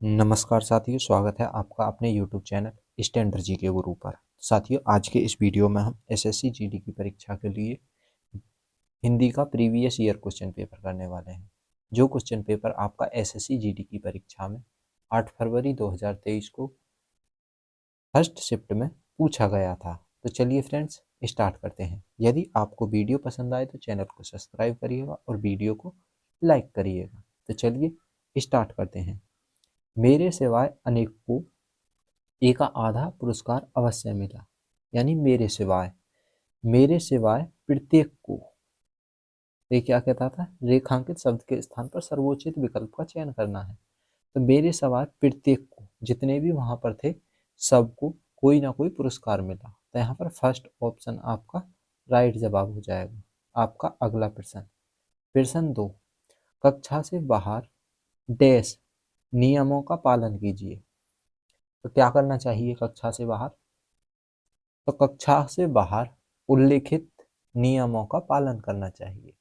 नमस्कार साथियों, स्वागत है आपका अपने YouTube चैनल स्टैंडर्ड जी के गुरु पर। साथियों, आज के इस वीडियो में हम एसएससी जीडी की परीक्षा के लिए हिंदी का प्रीवियस ईयर क्वेश्चन पेपर करने वाले हैं। जो क्वेश्चन पेपर आपका एसएससी जीडी की परीक्षा में 8 फरवरी 2023 को फर्स्ट शिफ्ट में पूछा गया था। तो चलिए फ्रेंड्स, स्टार्ट करते हैं। यदि आपको वीडियो पसंद आए तो चैनल को सब्सक्राइब करिएगा और वीडियो को लाइक करिएगा। तो चलिए स्टार्ट करते हैं। मेरे सिवाय अनेक को एक आधा पुरस्कार अवश्य मिला, यानी मेरे सिवाय प्रत्येक को। ये क्या कहता था? रेखांकित शब्द के स्थान पर सर्वोचित विकल्प का चयन करना है। तो मेरे सिवाय प्रत्येक को, जितने भी वहां पर थे सबको कोई ना कोई पुरस्कार मिला। तो यहाँ पर फर्स्ट ऑप्शन आपका राइट जवाब हो जाएगा। आपका अगला प्रश्न, प्रश्न 2, कक्षा से बाहर डैश नियमों का पालन कीजिए। तो क्या करना चाहिए कक्षा से बाहर? तो कक्षा से बाहर उल्लिखित नियमों का पालन करना चाहिए।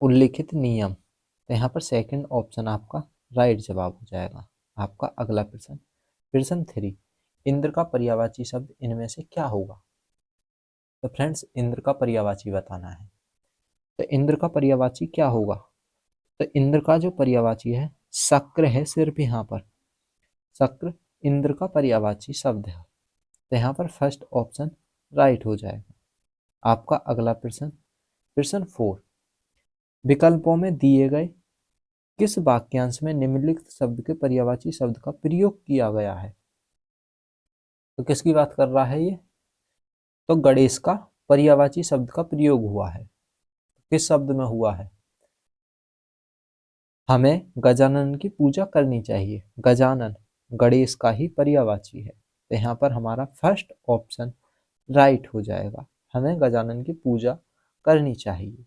उल्लिखित नियम, तो यहाँ पर सेकंड ऑप्शन आपका राइट जवाब हो जाएगा। आपका अगला प्रश्न, प्रश्न 3, इंद्र का पर्यायवाची शब्द इनमें से क्या होगा? तो फ्रेंड्स, इंद्र का पर्यायवाची बताना है। तो इंद्र का पर्यायवाची क्या होगा? तो इंद्र का जो पर्यायवाची है शक्र है। सिर्फ यहाँ पर शक्र इंद्र का पर्यायवाची शब्द है। तो यहाँ पर फर्स्ट ऑप्शन राइट हो जाएगा। आपका अगला प्रश्न, प्रश्न 4, विकल्पों में दिए गए किस वाक्यांश में निम्नलिखित शब्द के पर्यायवाची शब्द का प्रयोग किया गया है? तो किसकी बात कर रहा है ये? तो गणेश का पर्यायवाची शब्द का प्रयोग हुआ है। किस शब्द में हुआ है? हमें गजानन की पूजा करनी चाहिए। गजानन गणेश का ही पर्यायवाची है। तो यहाँ पर हमारा फर्स्ट ऑप्शन राइट हो जाएगा। हमें गजानन की पूजा करनी चाहिए।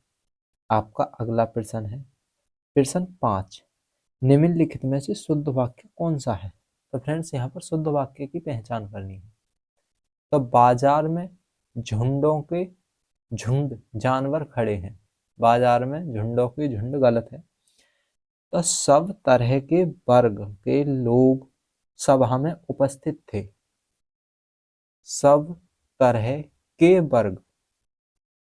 आपका अगला प्रश्न है, प्रश्न 5, निम्नलिखित में से शुद्ध वाक्य कौन सा है? तो फ्रेंड्स, यहाँ पर शुद्ध वाक्य की पहचान करनी है। तो बाजार में झुंडों के झुंड जानवर खड़े हैं। बाजार में झुंडों के झुंड गलत है। तो सब तरह के वर्ग के लोग सभा में उपस्थित थे। सब तरह के वर्ग,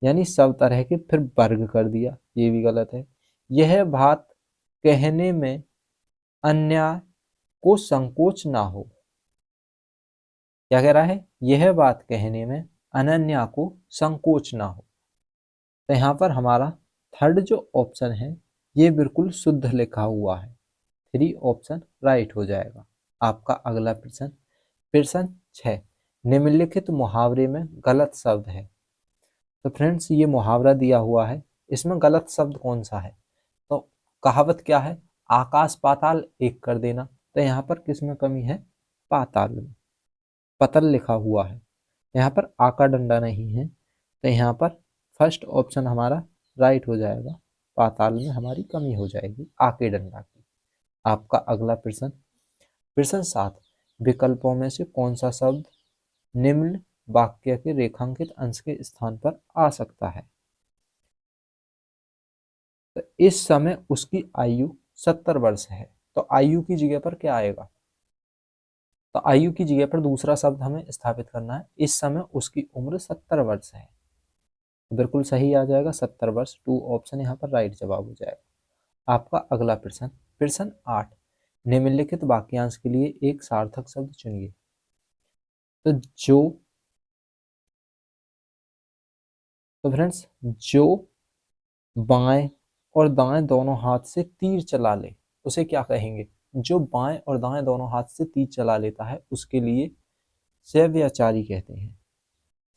यानी सब तरह के फिर वर्ग कर दिया, ये भी गलत है। यह बात कहने में अन्याय को संकोच ना हो। क्या कह रहा है? यह बात कहने में अनन्या को संकोच ना हो। तो यहाँ पर हमारा थर्ड जो ऑप्शन है ये बिल्कुल शुद्ध लिखा हुआ है। 3 ऑप्शन राइट हो जाएगा। आपका अगला प्रश्न, प्रश्न 6, निम्नलिखित मुहावरे में गलत शब्द है। तो फ्रेंड्स, ये मुहावरा दिया हुआ है, इसमें गलत शब्द कौन सा है? तो कहावत क्या है? आकाश पाताल एक कर देना। तो यहाँ पर किसमें कमी है? पाताल में। पतल लिखा हुआ है, यहाँ पर आका डंडा नहीं है। तो यहाँ पर फर्स्ट ऑप्शन हमारा राइट हो जाएगा। पाताल में हमारी कमी हो जाएगी आके डंडा की। आपका अगला प्रश्न, प्रश्न 7, विकल्पों में से कौन सा शब्द निम्न वाक्य के रेखांकित अंश के स्थान पर आ सकता है? तो इस समय उसकी आयु 70 वर्ष है। तो आयु की जगह पर क्या आएगा? तो आयु की जगह पर दूसरा शब्द हमें स्थापित करना है। इस समय उसकी उम्र 70 वर्ष है। बिल्कुल सही आ जाएगा 70 वर्ष। 2 ऑप्शन यहाँ पर राइट जवाब हो जाएगा। आपका अगला प्रश्न, प्रश्न 8, निम्नलिखित वाक्यांश के लिए एक सार्थक शब्द चुनिए। तो फ्रेंड्स, जो बाएं और दाएं दोनों हाथ से तीर चला ले उसे क्या कहेंगे? जो बाएं और दाएं दोनों हाथ से तीर चला लेता है उसके लिए सव्यचारी कहते हैं।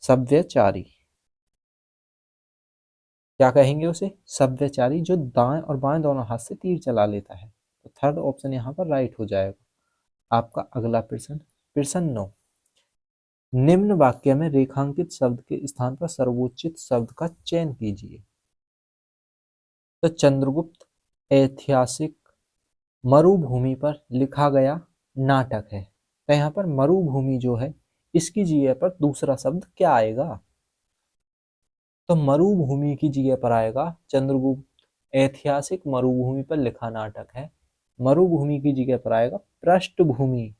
सव्यचारी क्या कहेंगे उसे? सव्यचारी, जो दाएं और बाएं दोनों हाथ से तीर चला लेता है। तो थर्ड ऑप्शन यहाँ पर राइट हो जाएगा। आपका अगला प्रश्न, प्रश्न 9, निम्न वाक्य में रेखांकित शब्द के स्थान पर सर्वोचित शब्द का चयन कीजिए। तो चंद्रगुप्त ऐतिहासिक मरुभूमि पर लिखा गया नाटक है। तो यहाँ पर मरुभूमि जो है इसकी जगह पर दूसरा शब्द क्या आएगा? तो मरुभूमि की जगह पर आएगा चंद्रगुप्त ऐतिहासिक मरुभूमि पर लिखा नाटक है। मरुभूमि की जगह पर आएगा पृष्ठभूमि।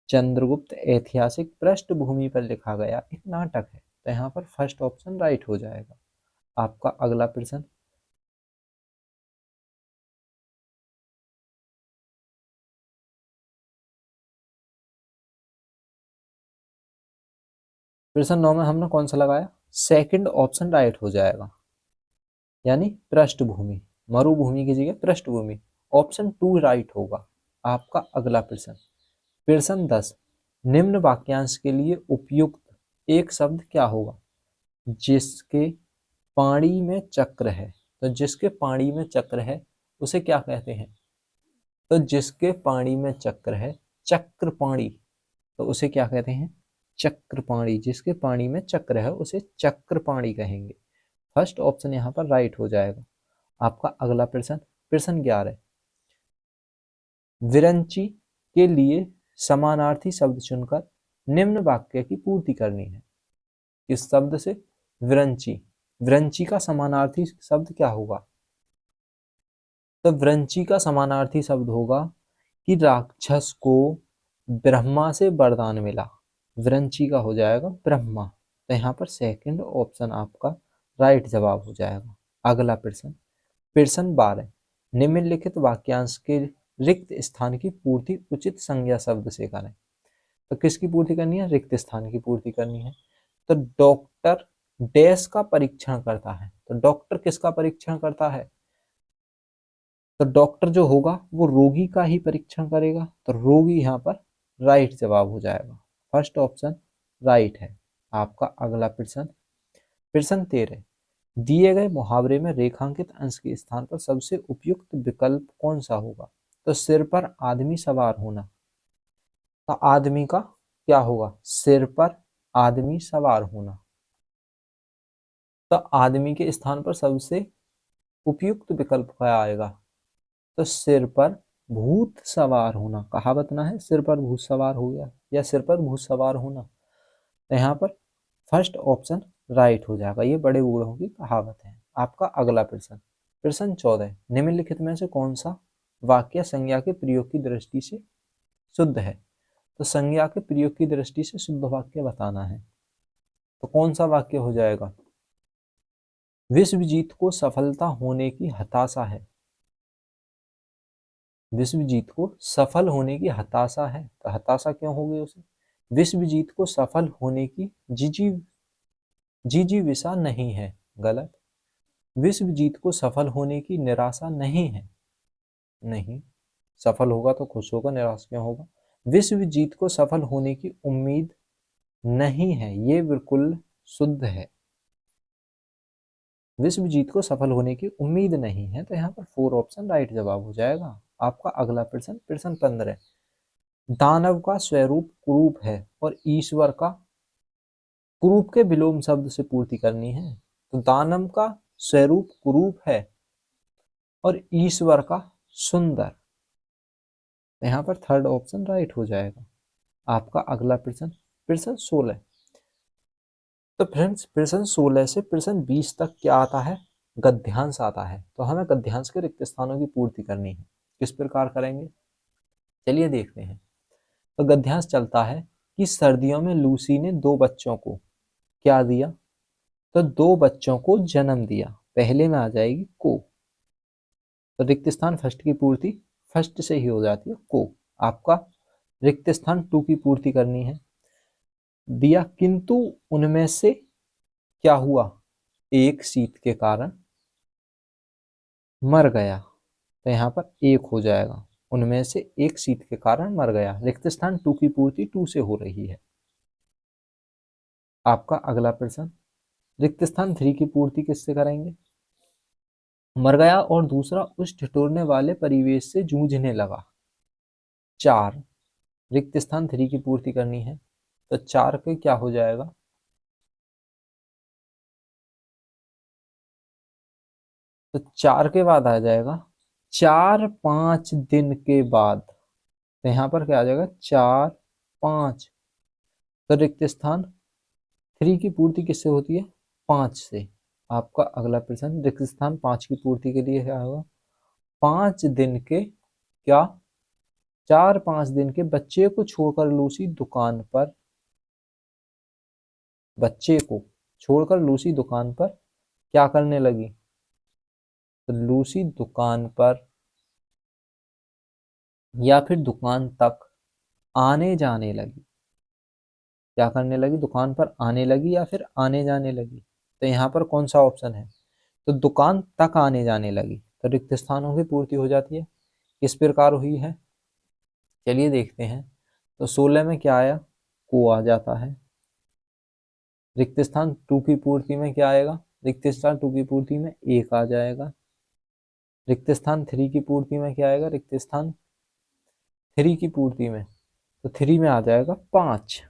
चंद्रगुप्त ऐतिहासिक पृष्ठभूमि पर लिखा गया एक नाटक है, तो यहाँ पर फर्स्ट ऑप्शन राइट हो जाएगा। आपका अगला प्रश्न, प्रश्न 9 में हमने कौन सा लगाया, सेकंड ऑप्शन राइट हो जाएगा, यानी पृष्ठभूमि। मरुभूमि की जगह पृष्ठभूमि, ऑप्शन 2 राइट होगा। आपका अगला प्रश्न, प्रश्न 10, निम्न वाक्यांश के लिए उपयुक्त एक शब्द क्या होगा। जिसके पाणी में चक्र है, तो जिसके पाणी में चक्र है उसे क्या कहते हैं, तो जिसके पाणी में चक्र है, चक्रपाणी, तो उसे क्या कहते हैं, चक्रपाणी। जिसके पाणी में चक्र है उसे चक्रपाणी कहेंगे। फर्स्ट ऑप्शन यहाँ पर राइट हो जाएगा। आपका अगला प्रश्न, प्रश्न 11, विरंची के लिए समानार्थी शब्द चुनकर निम्न वाक्य की पूर्ति करनी है। इस शब्द से विरंची, विरंची का समानार्थी शब्द क्या होगा, तो विरंची का समानार्थी शब्द होगा कि राक्षस को ब्रह्मा से वरदान मिला। विरंची का हो जाएगा ब्रह्मा, तो यहाँ पर सेकंड ऑप्शन आपका राइट जवाब हो जाएगा। अगला प्रश्न, प्रश्न 12, निम्नलिखित वाक्यांश के रिक्त स्थान की पूर्ति उचित संज्ञा शब्द से करें। तो किसकी पूर्ति करनी है, रिक्त स्थान की पूर्ति करनी है। तो डॉक्टर डैश का परीक्षण करता है, तो डॉक्टर किसका परीक्षण करता है, तो डॉक्टर जो होगा वो रोगी का ही परीक्षण करेगा, तो रोगी यहाँ पर राइट जवाब हो जाएगा। फर्स्ट ऑप्शन राइट है। आपका अगला प्रश्न, प्रश्न 13, दिए गए मुहावरे में रेखांकित अंश के स्थान पर सबसे उपयुक्त विकल्प कौन सा होगा। तो सिर पर आदमी सवार होना, तो आदमी का क्या होगा, सिर पर आदमी सवार होना, तो आदमी के स्थान पर सबसे उपयुक्त विकल्प क्या आएगा, तो सिर पर भूत सवार होना। कहावत ना है, सिर पर भूत सवार हो गया या सिर पर भूत सवार होना, तो यहाँ पर फर्स्ट ऑप्शन राइट हो जाएगा। ये बड़े बूढ़ों की कहावत है। आपका अगला प्रश्न, प्रश्न 14, निम्नलिखित में से कौन सा वाक्य संज्ञा के प्रयोग की दृष्टि से शुद्ध है। तो संज्ञा के प्रयोग की दृष्टि से शुद्ध वाक्य बताना है, तो कौन सा वाक्य हो जाएगा, विश्व जीत को सफलता होने की हताशा है। विश्व जीत को सफल होने की हताशा है, तो हताशा क्यों होगी उसे, विश्व जीत को सफल होने की जिजीविषा नहीं है, गलत। विश्व जीत को सफल होने की निराशा नहीं है, नहीं, सफल होगा तो खुश होगा, निराश क्यों होगा। विश्व जीत को सफल होने की उम्मीद नहीं है, ये बिल्कुल शुद्ध है। विश्व जीत को सफल होने की उम्मीद नहीं है, तो यहाँ पर 4 ऑप्शन राइट जवाब हो जाएगा। आपका अगला प्रश्न, प्रश्न 15, दानव का स्वरूप कुरूप है और ईश्वर का, कुरूप के विलोम शब्द से पूर्ति करनी है। तो दानव का स्वरूप कुरूप है और ईश्वर का सुंदर, यहाँ पर थर्ड ऑप्शन राइट हो जाएगा। आपका अगला प्रश्न, प्रश्न 16, तो फ्रेंड्स प्रश्न 16 से प्रश्न 20 तक क्या आता है, गद्यांश आता है। तो हमें गद्यांश के रिक्त स्थानों की पूर्ति करनी है। किस प्रकार करेंगे, चलिए देखते हैं। तो गद्यांश चलता है कि सर्दियों में लूसी ने 2 बच्चों को क्या दिया, तो 2 बच्चों को जन्म दिया। पहले में आ जाएगी को, तो रिक्त स्थान फर्स्ट की पूर्ति फर्स्ट से ही हो जाती है को। आपका रिक्त स्थान 2 की पूर्ति करनी है, दिया किंतु उनमें से क्या हुआ, एक शीत के कारण मर गया, तो यहाँ पर एक हो जाएगा, उनमें से एक शीत के कारण मर गया। रिक्त स्थान 2 की पूर्ति 2 से हो रही है। आपका अगला प्रश्न, रिक्त स्थान 3 की पूर्ति किससे करेंगे, मर गया और दूसरा उस ठिठुरने वाले परिवेश से जूझने लगा। 4, रिक्त स्थान 3 की पूर्ति करनी है, तो 4 के क्या हो जाएगा, तो 4 के बाद आ जाएगा 4-5 दिन के बाद, तो यहाँ पर क्या आ जाएगा 4-5, तो रिक्त स्थान 3 की पूर्ति किससे होती है, 5 से। आपका अगला प्रश्न, रिक्त स्थान 5 की पूर्ति के लिए क्या होगा, 5 दिन के क्या 4-5 दिन के बच्चे को छोड़कर लूसी दुकान पर, बच्चे को छोड़कर लूसी दुकान पर क्या करने लगी? तो लूसी दुकान पर या फिर दुकान तक आने जाने लगी। क्या करने लगी? दुकान पर आने लगी या फिर आने जाने लगी। तो यहाँ पर कौन सा ऑप्शन है? तो दुकान तक आने जाने लगी, तो रिक्त स्थानों की पूर्ति हो जाती है। किस प्रकार हुई है, चलिए देखते हैं। तो 16 में क्या आया? को आ जाता है। रिक्त स्थान 2 की पूर्ति में क्या आएगा? रिक्त स्थान 2 की पूर्ति में 1 आ जाएगा। रिक्त स्थान 3 की पूर्ति में क्या आएगा? रिक्त स्थान 3 की पूर्ति में, तो 3 में आ जाएगा 5।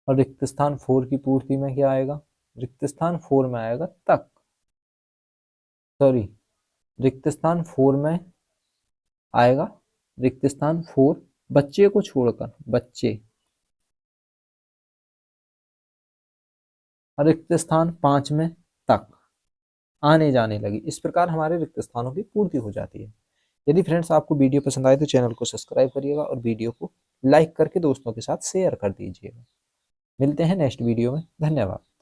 और रिक्त स्थान 4 की पूर्ति में क्या आएगा? रिक्त स्थान 4 में आएगा तक, सॉरी, रिक्त स्थान 4 में आएगा, रिक्त स्थान 4 बच्चे को छोड़कर, बच्चे। और रिक्त स्थान 5 में तक आने जाने लगी। इस प्रकार हमारे रिक्त स्थानों की पूर्ति हो जाती है। यदि फ्रेंड्स आपको वीडियो पसंद आए तो चैनल को सब्सक्राइब करिएगा और वीडियो को लाइक करके दोस्तों के साथ शेयर कर दीजिएगा। मिलते हैं नेक्स्ट वीडियो में। धन्यवाद।